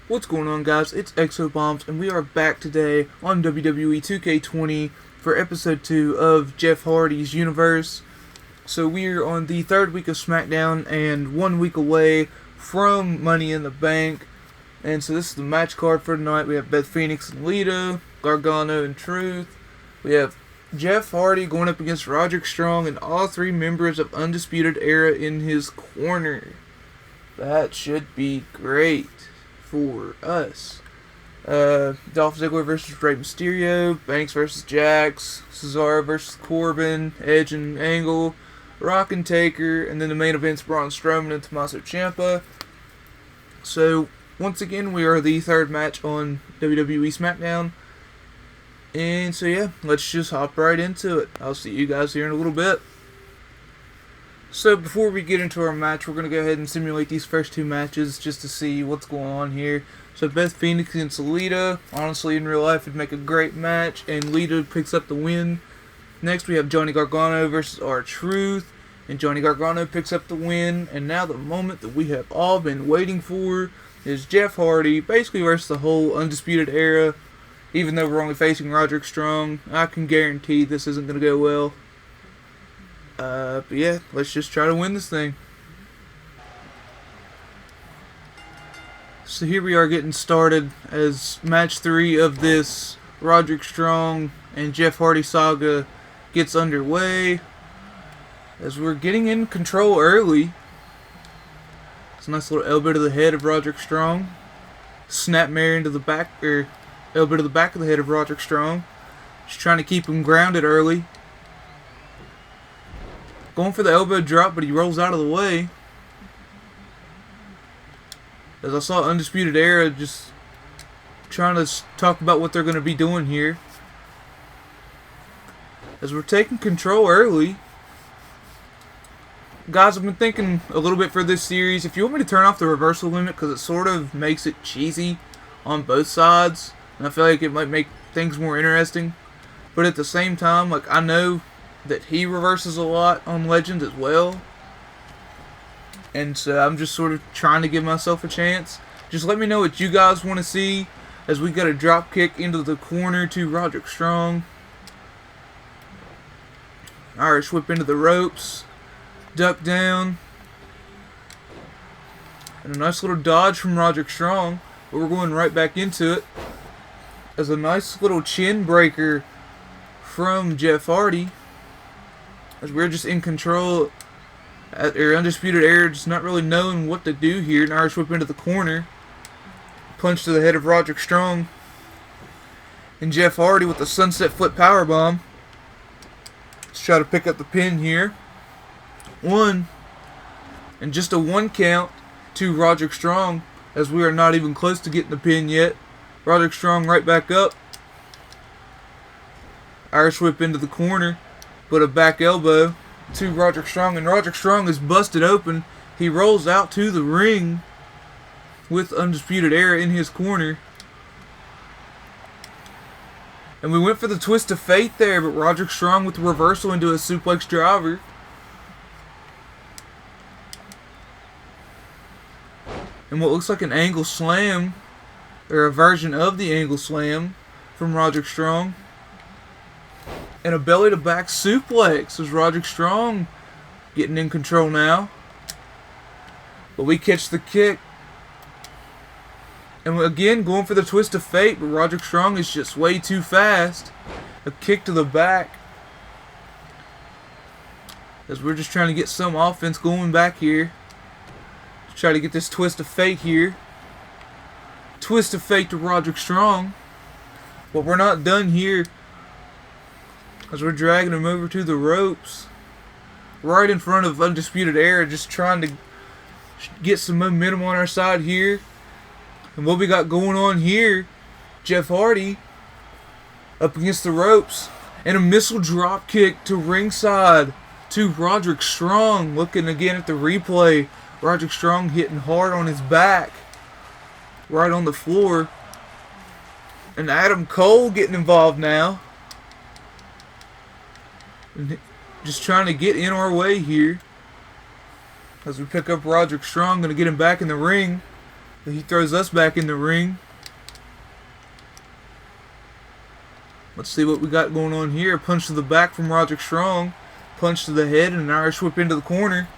What's going on, guys? It's Exo-Bombs, and we are back today on WWE 2K20 for episode 2 of Jeff Hardy's universe. So we're on the third week of SmackDown and 1 week away from Money in the Bank. And so this is the match card for tonight. We have Beth Phoenix and Lita, Gargano and Truth. We have Jeff Hardy going up against Roderick Strong and all three members of Undisputed Era in his corner. That should be great for us. Dolph Ziggler versus Rey Mysterio, Banks versus Jax, Cesaro versus Corbin, Edge and Angle, Rock and Taker, and then the main event's Braun Strowman and Tommaso Ciampa. So, once again, we are the third match on WWE SmackDown. And so yeah, let's just hop right into it. I'll see you guys here in a little bit. So before we get into our match, we're going to go ahead and simulate these first two matches just to see what's going on here. So Beth Phoenix against Lita. Honestly, in real life, it'd make a great match, and Lita picks up the win. Next, we have Johnny Gargano versus R-Truth, and Johnny Gargano picks up the win. And now the moment that we have all been waiting for is Jeff Hardy, basically versus the whole Undisputed Era. Even though we're only facing Roderick Strong, I can guarantee this isn't going to go well. But yeah, let's just try to win this thing. So here we are getting started as match 3 of this Roderick Strong and Jeff Hardy saga gets underway. As we're getting in control early. It's a nice little elbow to the head of Roderick Strong. Snapmare into the back, or elbow to the back of the head of Roderick Strong. Just trying to keep him grounded early. Going for the elbow drop, but he rolls out of the way. As I saw Undisputed Era just trying to talk about what they're going to be doing here. As we're taking control early. Guys, I've been thinking a little bit for this series. If you want me to turn off the reversal limit, because it sort of makes it cheesy on both sides. And I feel like it might make things more interesting. But at the same time, like, I know that he reverses a lot on Legends as well. And so I'm just sort of trying to give myself a chance. Just let me know what you guys want to see as we got a drop kick into the corner to Roderick Strong. Irish whip into the ropes. Duck down. And a nice little dodge from Roderick Strong. But we're going right back into it. As a nice little chin breaker from Jeff Hardy. As we're just in control at our Undisputed Era, just not really knowing what to do here. An Irish whip into the corner. Punch to the head of Roderick Strong. And Jeff Hardy with the sunset flip powerbomb. Let's try to pick up the pin here. 1. And just a 1 count to Roderick Strong, as we are not even close to getting the pin yet. Roderick Strong right back up. Irish whip into the corner. But a back elbow to Roderick Strong, and Roderick Strong is busted open. He rolls out to the ring with Undisputed Era in his corner. And we went for the twist of fate there, but Roderick Strong with the reversal into a suplex driver. And what looks like an angle slam, or a version of the angle slam from Roderick Strong. And a belly-to-back suplex as Roderick Strong getting in control now. But we catch the kick. And again, going for the twist of fate, but Roderick Strong is just way too fast. A kick to the back. As we're just trying to get some offense going back here. To try to get this twist of fate here. Twist of fate to Roderick Strong. But we're not done here. As we're dragging him over to the ropes. Right in front of Undisputed Era. Just trying to get some momentum on our side here. And what we got going on here. Jeff Hardy. Up against the ropes. And a missile drop kick to ringside. To Roderick Strong. Looking again at the replay. Roderick Strong hitting hard on his back. Right on the floor. And Adam Cole getting involved now. And just trying to get in our way here. As we pick up Roderick Strong. Going to get him back in the ring. He throws us back in the ring. Let's see what we got going on here. Punch to the back from Roderick Strong. Punch to the head and an Irish whip into the corner.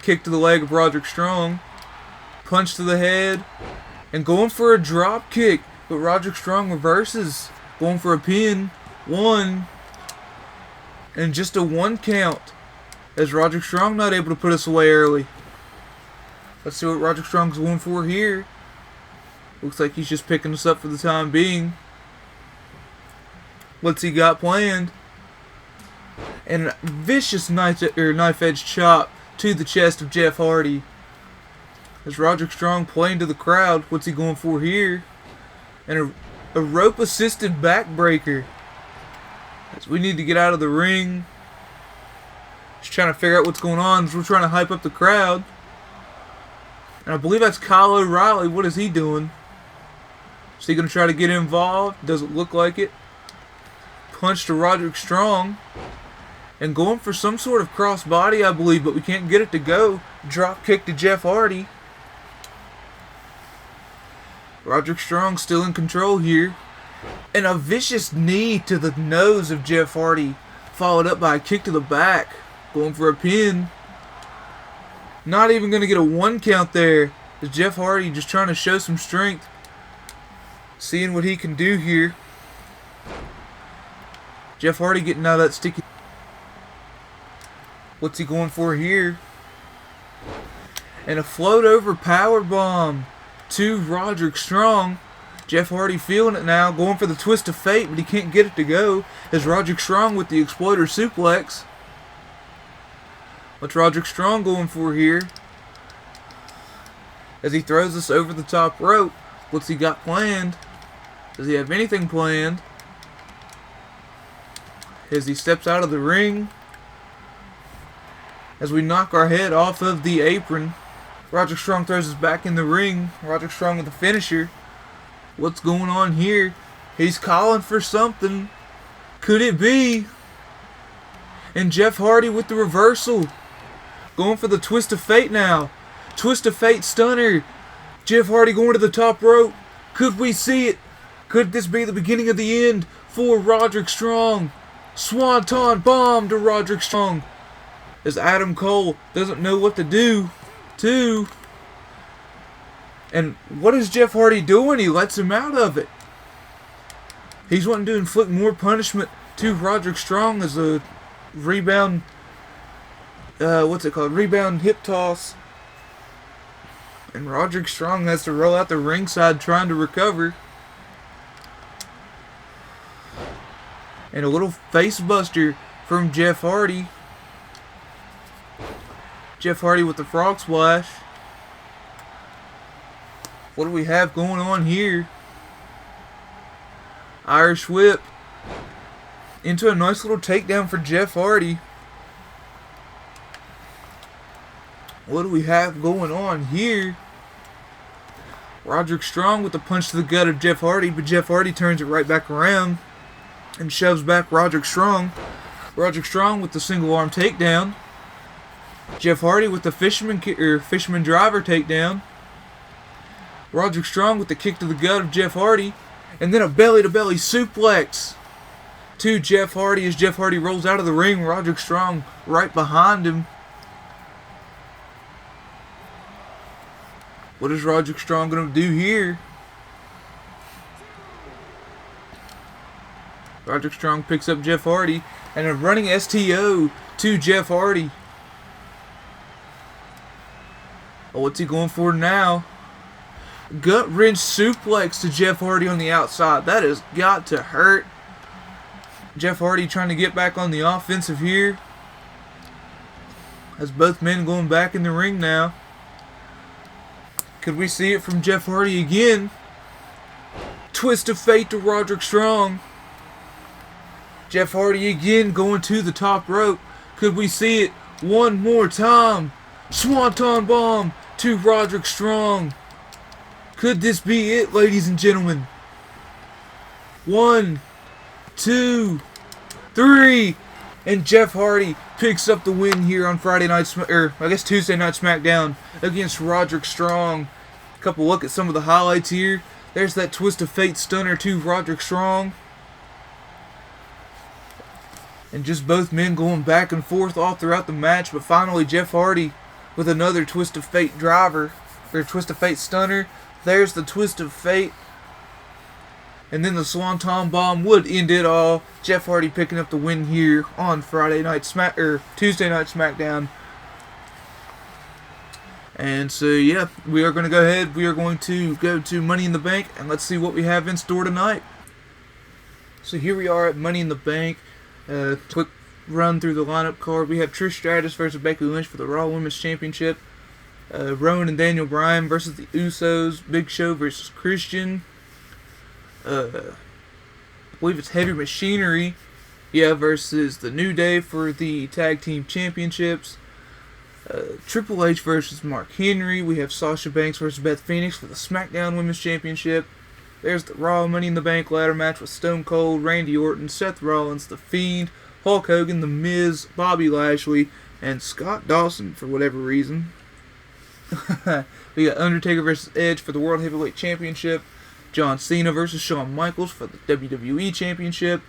Kick to the leg of Roderick Strong. Punch to the head. And going for a drop kick. But Roderick Strong reverses. Going for a pin. 1. And just a 1 count. As Roderick Strong not able to put us away early. Let's see what Roderick Strong's going for here. Looks like he's just picking us up for the time being. What's he got planned? And a vicious knife edge chop to the chest of Jeff Hardy. As Roderick Strong playing to the crowd. What's he going for here? And a rope assisted backbreaker. As we need to get out of the ring. Just trying to figure out what's going on. As we're trying to hype up the crowd. And I believe that's Kyle O'Reilly. What is he doing? Is he going to try to get involved? Doesn't look like it. Punch to Roderick Strong. And going for some sort of crossbody, I believe, but we can't get it to go. Drop kick to Jeff Hardy. Roderick Strong still in control here. And a vicious knee to the nose of Jeff Hardy. Followed up by a kick to the back. Going for a pin. Not even going to get a 1 count there. As Jeff Hardy just trying to show some strength. Seeing what he can do here. Jeff Hardy getting out of that sticky. What's he going for here? And a float over power bomb to Roderick Strong. Jeff Hardy feeling it now. Going for the twist of fate, but he can't get it to go. As Roderick Strong with the exploder suplex. What's Roderick Strong going for here? As he throws us over the top rope. What's he got planned? Does he have anything planned? As he steps out of the ring. As we knock our head off of the apron. Roderick Strong throws us back in the ring. Roderick Strong with the finisher. What's going on here? He's calling for something. Could it be? And Jeff Hardy with the reversal. Going for the twist of fate now. Twist of fate stunner. Jeff Hardy going to the top rope. Could we see it? Could this be the beginning of the end for Roderick Strong? Swanton bomb to Roderick Strong. As Adam Cole doesn't know what to do. And what is Jeff Hardy doing? He lets him out of it. He's wanting to inflict more punishment to Roderick Strong as a rebound. Rebound hip toss. And Roderick Strong has to roll out the ringside trying to recover. And a little face buster from Jeff Hardy. Jeff Hardy with the frog splash. What do we have going on here? Irish whip. Into a nice little takedown for Jeff Hardy. What do we have going on here? Roderick Strong with the punch to the gut of Jeff Hardy, but Jeff Hardy turns it right back around and shoves back Roderick Strong. Roderick Strong with the single arm takedown. Jeff Hardy with the fisherman driver takedown. Roderick Strong with the kick to the gut of Jeff Hardy. And then a belly-to-belly suplex to Jeff Hardy as Jeff Hardy rolls out of the ring. Roderick Strong right behind him. What is Roderick Strong going to do here? Roderick Strong picks up Jeff Hardy. And a running STO to Jeff Hardy. Oh, what's he going for now? Gut wrench suplex to Jeff Hardy on the outside. That has got to hurt. Jeff Hardy trying to get back on the offensive here. As both men going back in the ring now. Could we see it from Jeff Hardy again? Twist of fate to Roderick Strong. Jeff Hardy again going to the top rope. Could we see it one more time? Swanton bomb to Roderick Strong. Could this be it, ladies and gentlemen? 1, 2, 3. And Jeff Hardy picks up the win here on Tuesday Night SmackDown against Roderick Strong. A couple look at some of the highlights here. There's that Twist of Fate stunner to Roderick Strong. And just both men going back and forth all throughout the match. But finally Jeff Hardy with another Twist of Fate driver. Or Twist of Fate stunner. There's the Twist of Fate. And then the Swanton Bomb would end it all. Jeff Hardy picking up the win here on Tuesday Night SmackDown. And so yeah, we are going to go ahead. We are going to go to Money in the Bank, and let's see what we have in store tonight. So here we are at Money in the Bank. Quick run through the lineup card. We have Trish Stratus versus Becky Lynch for the Raw Women's Championship. Rowan and Daniel Bryan versus the Usos. Big Show versus Christian. I believe it's Heavy Machinery, versus the New Day for the Tag Team Championships. Triple H versus Mark Henry. We have Sasha Banks versus Beth Phoenix for the SmackDown Women's Championship. There's the Raw Money in the Bank ladder match with Stone Cold, Randy Orton, Seth Rollins, The Fiend, Hulk Hogan, The Miz, Bobby Lashley, and Scott Dawson for whatever reason. We got Undertaker versus Edge for the World Heavyweight Championship. John Cena versus Shawn Michaels for the WWE Championship.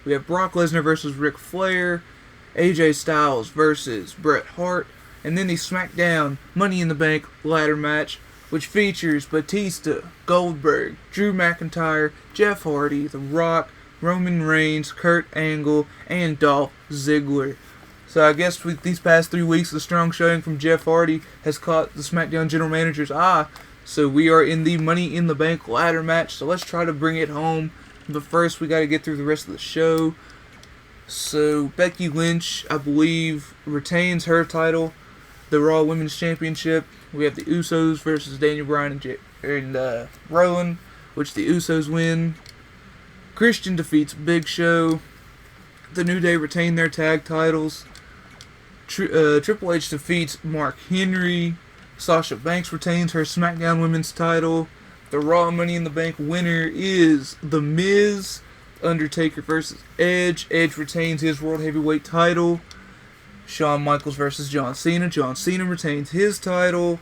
We have Brock Lesnar versus Ric Flair. AJ Styles versus Bret Hart. And then the SmackDown Money in the Bank ladder match, which features Batista, Goldberg, Drew McIntyre, Jeff Hardy, The Rock, Roman Reigns, Kurt Angle, and Dolph Ziggler. So I guess with these past 3 weeks, the strong showing from Jeff Hardy has caught the SmackDown General Manager's eye. So we are in the Money in the Bank ladder match. So let's try to bring it home. But first, we got to get through the rest of the show. So Becky Lynch, I believe, retains her title, the Raw Women's Championship. We have the Usos versus Daniel Bryan and Rowan, which the Usos win. Christian defeats Big Show. The New Day retain their tag titles. Triple H defeats Mark Henry. Sasha Banks retains her SmackDown Women's title. The Raw Money in the Bank winner is The Miz. Undertaker versus Edge. Edge retains his World Heavyweight title. Shawn Michaels versus John Cena. John Cena retains his title.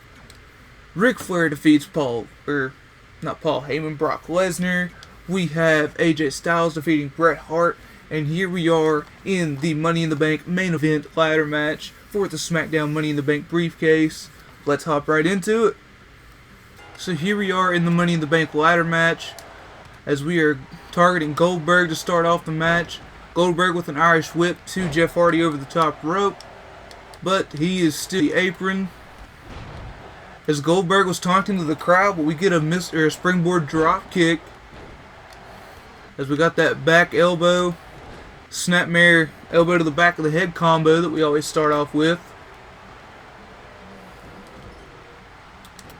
Ric Flair defeats Brock Lesnar. We have AJ Styles defeating Bret Hart. And here we are in the Money in the Bank main event ladder match for the SmackDown Money in the Bank briefcase. Let's hop right into it. So here we are in the Money in the Bank ladder match, as we are targeting Goldberg to start off the match. Goldberg with an Irish whip to Jeff Hardy over the top rope, but he is still the apron. As Goldberg was taunting to the crowd, but we get a springboard drop kick. As we got that back elbow, snapmare elbow to the back of the head combo that we always start off with.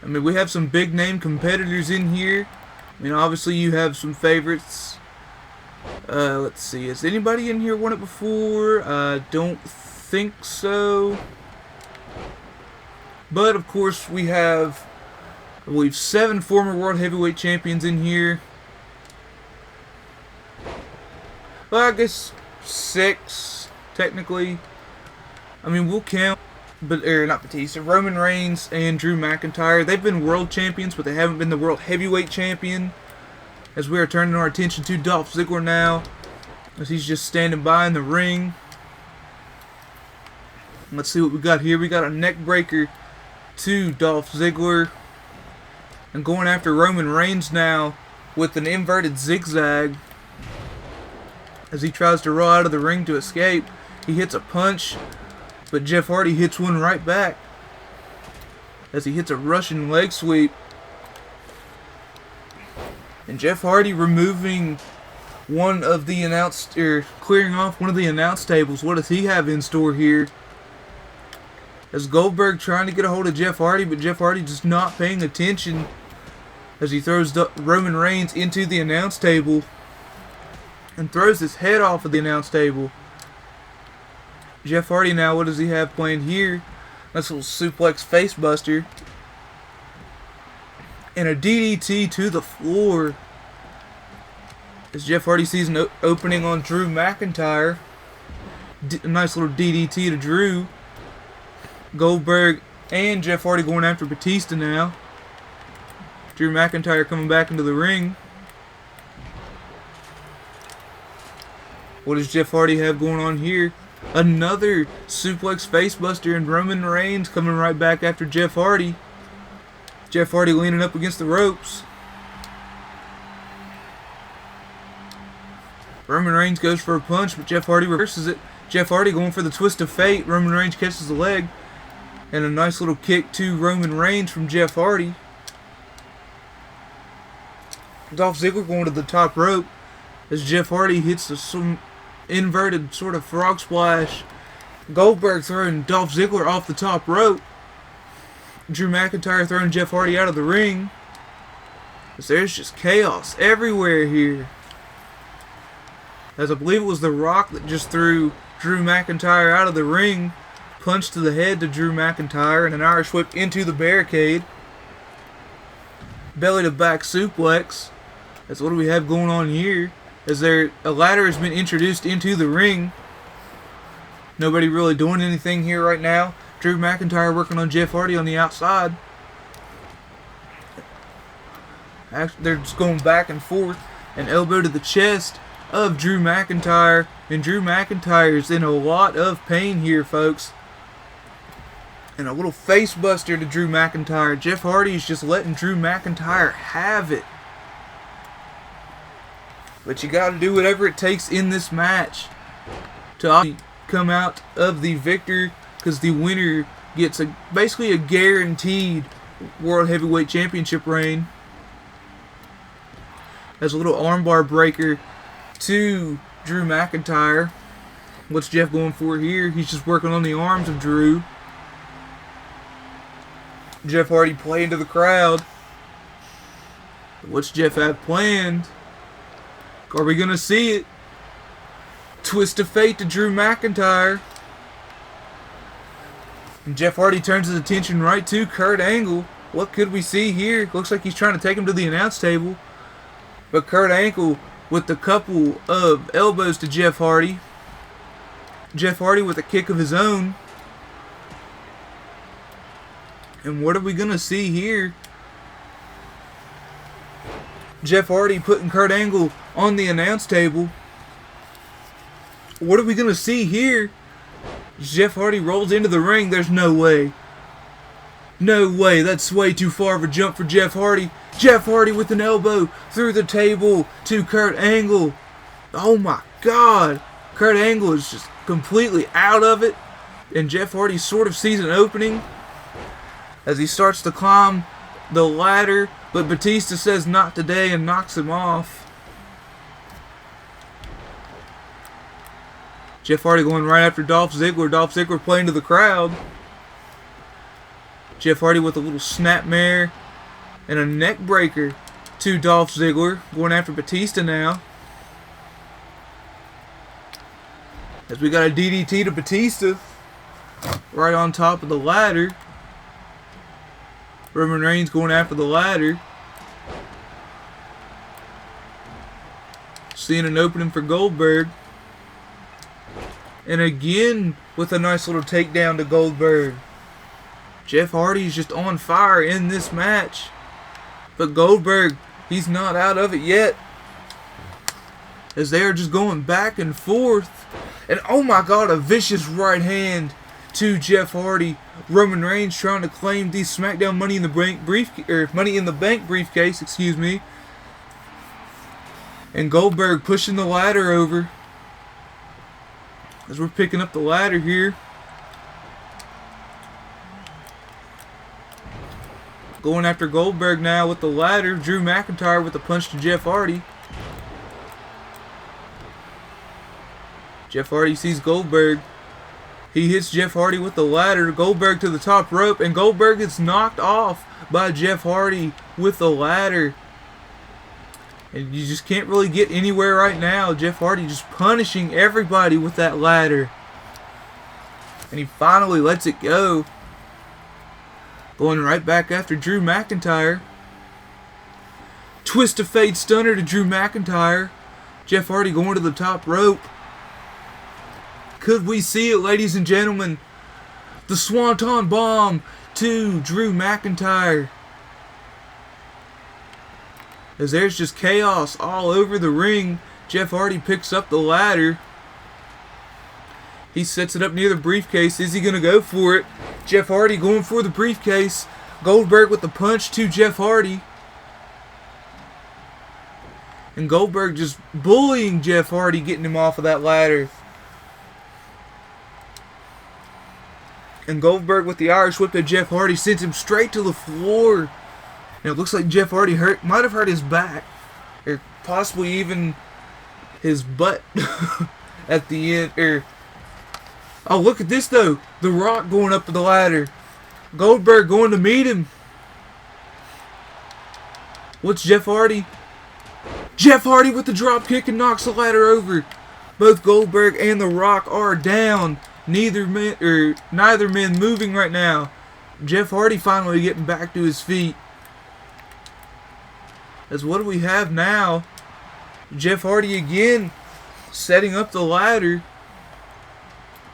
I mean, we have some big name competitors in here. I mean, obviously you have some favorites. Let's see, has anybody in here won it before? Don't think so. But of course we have, I believe, 7 former World Heavyweight Champions in here. Well, I guess 6, technically. I mean, we'll count, not Batista, Roman Reigns and Drew McIntyre. They've been world champions, but they haven't been the World Heavyweight Champion. As we are turning our attention to Dolph Ziggler now, as he's just standing by in the ring. Let's see what we got here. We got a neck breaker to Dolph Ziggler. And going after Roman Reigns now with an inverted zigzag. As he tries to roll out of the ring to escape, he hits a punch, but Jeff Hardy hits one right back. As he hits a Russian leg sweep. And Jeff Hardy removing one of the clearing off one of the announce tables. What does he have in store here? As Goldberg trying to get a hold of Jeff Hardy, but Jeff Hardy just not paying attention as he throws Roman Reigns into the announce table and throws his head off of the announce table. Jeff Hardy now, what does he have planned here? That's a little suplex facebuster. And a DDT to the floor. As Jeff Hardy sees an opening on Drew McIntyre. a nice little DDT to Drew. Goldberg and Jeff Hardy going after Batista now. Drew McIntyre coming back into the ring. What does Jeff Hardy have going on here? Another suplex facebuster, and Roman Reigns coming right back after Jeff Hardy. Jeff Hardy leaning up against the ropes. Roman Reigns goes for a punch, but Jeff Hardy reverses it. Jeff Hardy going for the twist of fate. Roman Reigns catches the leg. And a nice little kick to Roman Reigns from Jeff Hardy. Dolph Ziggler going to the top rope as Jeff Hardy hits some inverted sort of frog splash. Goldberg throwing Dolph Ziggler off the top rope. Drew McIntyre throwing Jeff Hardy out of the ring. As there's just chaos everywhere here. As I believe it was The Rock that just threw Drew McIntyre out of the ring. Punch to the head to Drew McIntyre and an Irish whip into the barricade. Belly to back suplex. That's what do we have going on here. As a ladder has been introduced into the ring. Nobody really doing anything here right now. Drew McIntyre working on Jeff Hardy on the outside. Actually, they're just going back and forth. An elbow to the chest of Drew McIntyre. And Drew McIntyre's in a lot of pain here, folks. And a little face buster to Drew McIntyre. Jeff Hardy is just letting Drew McIntyre have it. But you got to do whatever it takes in this match to come out of the victor, because the winner gets basically a guaranteed World Heavyweight Championship reign. As a little armbar breaker to Drew McIntyre. What's Jeff going for here? He's just working on the arms of Drew. Jeff Hardy playing to the crowd. What's Jeff have planned? Are we going to see it? Twist of fate to Drew McIntyre. And Jeff Hardy turns his attention right to Kurt Angle. What could we see here? Looks like he's trying to take him to the announce table. But Kurt Angle with the couple of elbows to Jeff Hardy. Jeff Hardy with a kick of his own. And what are we going to see here? Jeff Hardy putting Kurt Angle on the announce table. What are we going to see here? Jeff Hardy rolls into the ring. There's no way. No way. That's way too far of a jump for Jeff Hardy. Jeff Hardy with an elbow through the table to Kurt Angle. Oh my God. Kurt Angle is just completely out of it. And Jeff Hardy sort of sees an opening as he starts to climb the ladder. But Batista says not today and knocks him off. Jeff Hardy going right after Dolph Ziggler. Dolph Ziggler playing to the crowd. Jeff Hardy with a little snapmare and a neck breaker to Dolph Ziggler. Going after Batista now. As we got a DDT to Batista. Right on top of the ladder. Roman Reigns going after the ladder. Seeing an opening for Goldberg. And again with a nice little takedown to Goldberg. Jeff Hardy is just on fire in this match. But Goldberg, he's not out of it yet. As they are just going back and forth. And oh my God, a vicious right hand to Jeff Hardy. Roman Reigns trying to claim the SmackDown Money in the Bank briefcase, excuse me. And Goldberg pushing the ladder over. As we're picking up the ladder here. Going after Goldberg now with the ladder. Drew McIntyre with a punch to Jeff Hardy. Jeff Hardy sees Goldberg. He hits Jeff Hardy with the ladder. Goldberg to the top rope. And Goldberg gets knocked off by Jeff Hardy with the ladder. And you just can't really get anywhere right now. Jeff Hardy just punishing everybody with that ladder. And he finally lets it go. Going right back after Drew McIntyre. Twist of fate stunner to Drew McIntyre. Jeff Hardy going to the top rope. Could we see it, ladies and gentlemen? The Swanton Bomb to Drew McIntyre. As there's just chaos all over the ring. Jeff Hardy picks up the ladder. He sets it up near the briefcase. Is he going to go for it? Jeff Hardy going for the briefcase. Goldberg with the punch to Jeff Hardy. And Goldberg just bullying Jeff Hardy, getting him off of that ladder. And Goldberg with the Irish whip to Jeff Hardy sends him straight to the floor. And it looks like Jeff Hardy might have hurt his back. Or possibly even his butt at the end. Oh, look at this though. The Rock going up the ladder. Goldberg going to meet him. What's Jeff Hardy? Jeff Hardy with the drop kick and knocks the ladder over. Both Goldberg and The Rock are down. Neither man moving right now. Jeff Hardy finally getting back to his feet. As what do we have now? Jeff Hardy again setting up the ladder.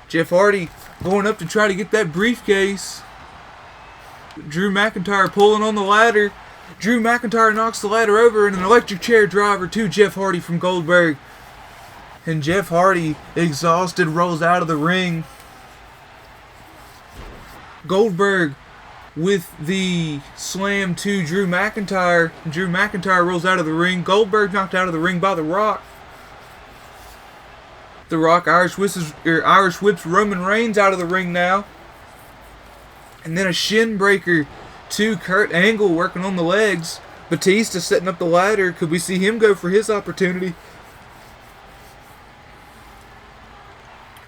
Jeff Hardy going up to try to get that briefcase. Drew McIntyre pulling on the ladder. Drew McIntyre knocks the ladder over and an electric chair driver to Jeff Hardy from Goldberg. And Jeff Hardy, exhausted, rolls out of the ring. Goldberg with the slam to Drew McIntyre. Drew McIntyre rolls out of the ring. Goldberg knocked out of the ring by The Rock. The Rock Irish whips Roman Reigns out of the ring now. And then a shin breaker to Kurt Angle working on the legs. Batista setting up the ladder. Could we see him go for his opportunity?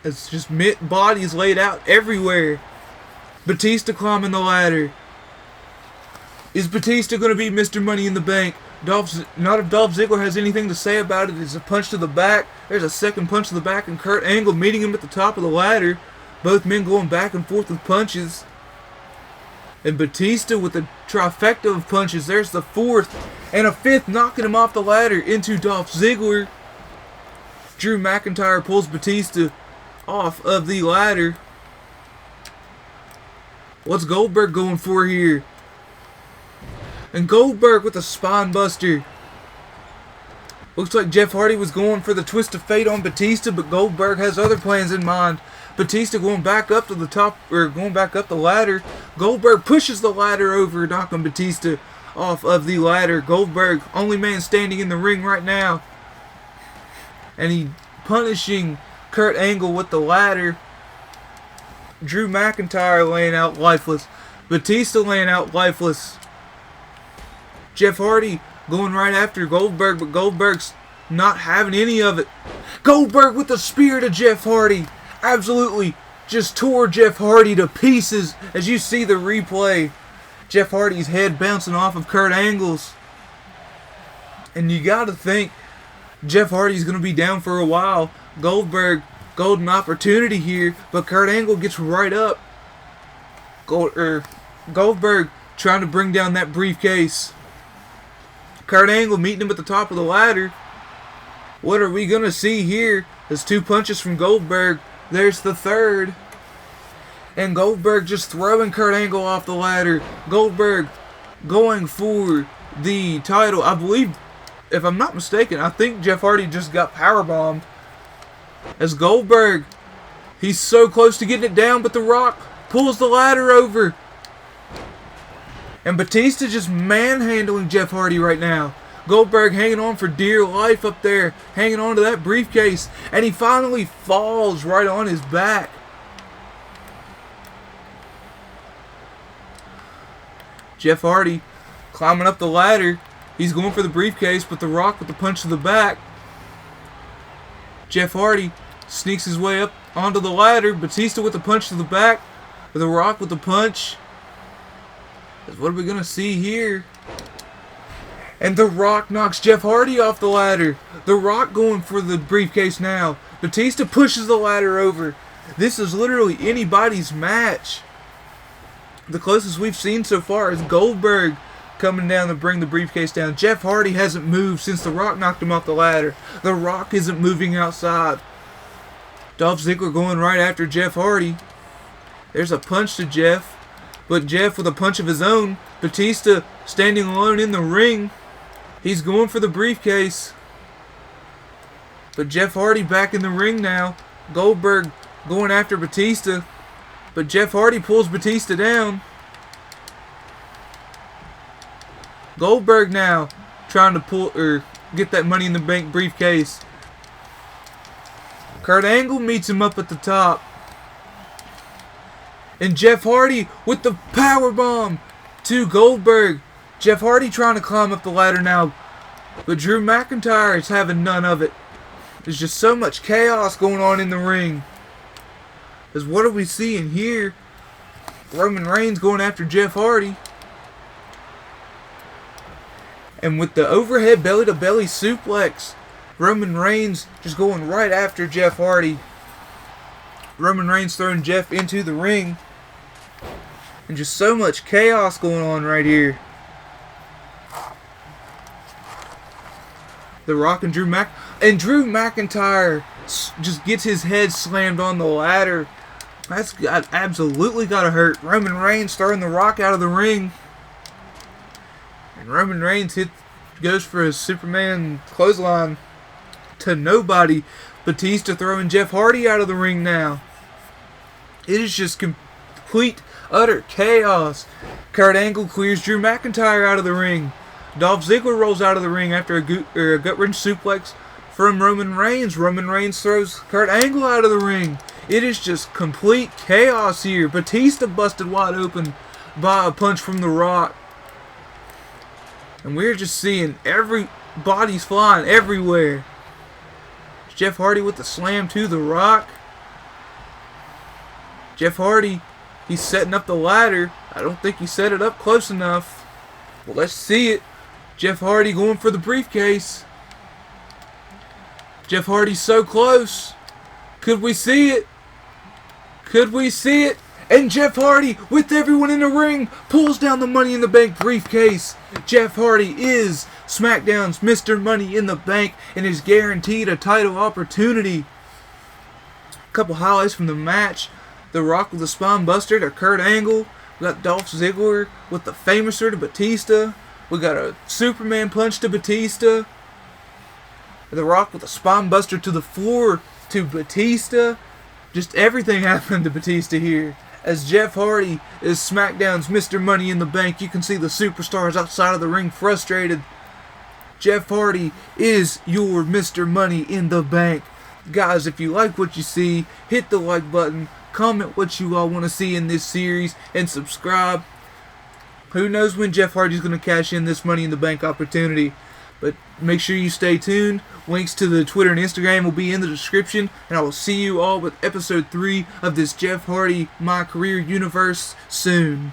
It's just bodies laid out everywhere. Batista climbing the ladder. Is Batista going to be Mr. Money in the Bank? Not if Dolph Ziggler has anything to say about it. It's a punch to the back. There's a second punch to the back, and Kurt Angle meeting him at the top of the ladder. Both men going back and forth with punches. And Batista with a trifecta of punches. There's the fourth and a fifth, knocking him off the ladder into Dolph Ziggler. Drew McIntyre pulls Batista off of the ladder. What's Goldberg going for here? And Goldberg with a spine buster. Looks like Jeff Hardy was going for the twist of fate on Batista, but Goldberg has other plans in mind. Batista going back up to the top, or going back up the ladder. Goldberg pushes the ladder over, knocking Batista off of the ladder. Goldberg, only man standing in the ring right now. And he punishing Kurt Angle with the ladder. Drew McIntyre laying out lifeless. Batista laying out lifeless. Jeff Hardy going right after Goldberg, but Goldberg's not having any of it. Goldberg with the spear to Jeff Hardy. Absolutely just tore Jeff Hardy to pieces as you see the replay. Jeff Hardy's head bouncing off of Kurt Angle's. And you got to think Jeff Hardy's going to be down for a while. Goldberg, golden opportunity here, but Kurt Angle gets right up. Goldberg trying to bring down that briefcase. Kurt Angle meeting him at the top of the ladder. What are we going to see here? There's two punches from Goldberg. There's the third. And Goldberg just throwing Kurt Angle off the ladder. Goldberg going for the title. I believe, if I'm not mistaken, I think Jeff Hardy just got powerbombed. As Goldberg, he's so close to getting it down, but The Rock pulls the ladder over. And Batista just manhandling Jeff Hardy right now. Goldberg hanging on for dear life up there, hanging on to that briefcase, and he finally falls right on his back. Jeff Hardy climbing up the ladder. He's going for the briefcase, but The Rock with the punch to the back. Jeff Hardy sneaks his way up onto the ladder. Batista with the punch to the back. The Rock with the punch. What are we going to see here? And The Rock knocks Jeff Hardy off the ladder. The Rock going for the briefcase now. Batista pushes the ladder over. This is literally anybody's match. The closest we've seen so far is Goldberg coming down to bring the briefcase down. Jeff Hardy hasn't moved since The Rock knocked him off the ladder. The Rock isn't moving outside. Dolph Ziggler going right after Jeff Hardy. There's a punch to Jeff, but Jeff with a punch of his own. Batista standing alone in the ring. He's going for the briefcase. But Jeff Hardy back in the ring now. Goldberg going after Batista. But Jeff Hardy pulls Batista down. Goldberg now trying to get that Money in the Bank briefcase. Kurt Angle meets him up at the top. And Jeff Hardy with the powerbomb to Goldberg. Jeff Hardy trying to climb up the ladder now. But Drew McIntyre is having none of it. There's just so much chaos going on in the ring. Because what are we seeing here? Roman Reigns going after Jeff Hardy. And with the overhead belly-to-belly suplex, Roman Reigns just going right after Jeff Hardy. Roman Reigns throwing Jeff into the ring. And just so much chaos going on right here. The Rock and Drew McIntyre just gets his head slammed on the ladder. That's absolutely got to hurt. Roman Reigns throwing The Rock out of the ring. And Roman Reigns goes for his Superman clothesline to nobody. Batista throwing Jeff Hardy out of the ring now. It is just complete, utter chaos. Kurt Angle clears Drew McIntyre out of the ring. Dolph Ziggler rolls out of the ring after a gut-wrench suplex from Roman Reigns. Roman Reigns throws Kurt Angle out of the ring. It is just complete chaos here. Batista busted wide open by a punch from The Rock. And we're just seeing bodies flying everywhere. Jeff Hardy with the slam to The Rock. Jeff Hardy, he's setting up the ladder. I don't think he set it up close enough. Well, let's see it. Jeff Hardy going for the briefcase. Jeff Hardy's so close. Could we see it? Could we see it? And Jeff Hardy, with everyone in the ring, pulls down the Money in the Bank briefcase. Jeff Hardy is SmackDown's Mr. Money in the Bank and is guaranteed a title opportunity. A couple highlights from the match. The Rock with the spine buster to Kurt Angle. We got Dolph Ziggler with the Famouser to Batista. We got a Superman punch to Batista. The Rock with a spine buster to the floor to Batista. Just everything happened to Batista here. As Jeff Hardy is SmackDown's Mr. Money in the Bank, you can see the superstars outside of the ring frustrated. Jeff Hardy is your Mr. Money in the Bank. Guys, if you like what you see, hit the like button, comment what you all want to see in this series, and subscribe. Who knows when Jeff Hardy's going to cash in this Money in the Bank opportunity. But make sure you stay tuned. Links to the Twitter and Instagram will be in the description. And I will see you all with episode 3 of this Jeff Hardy My Career Universe soon.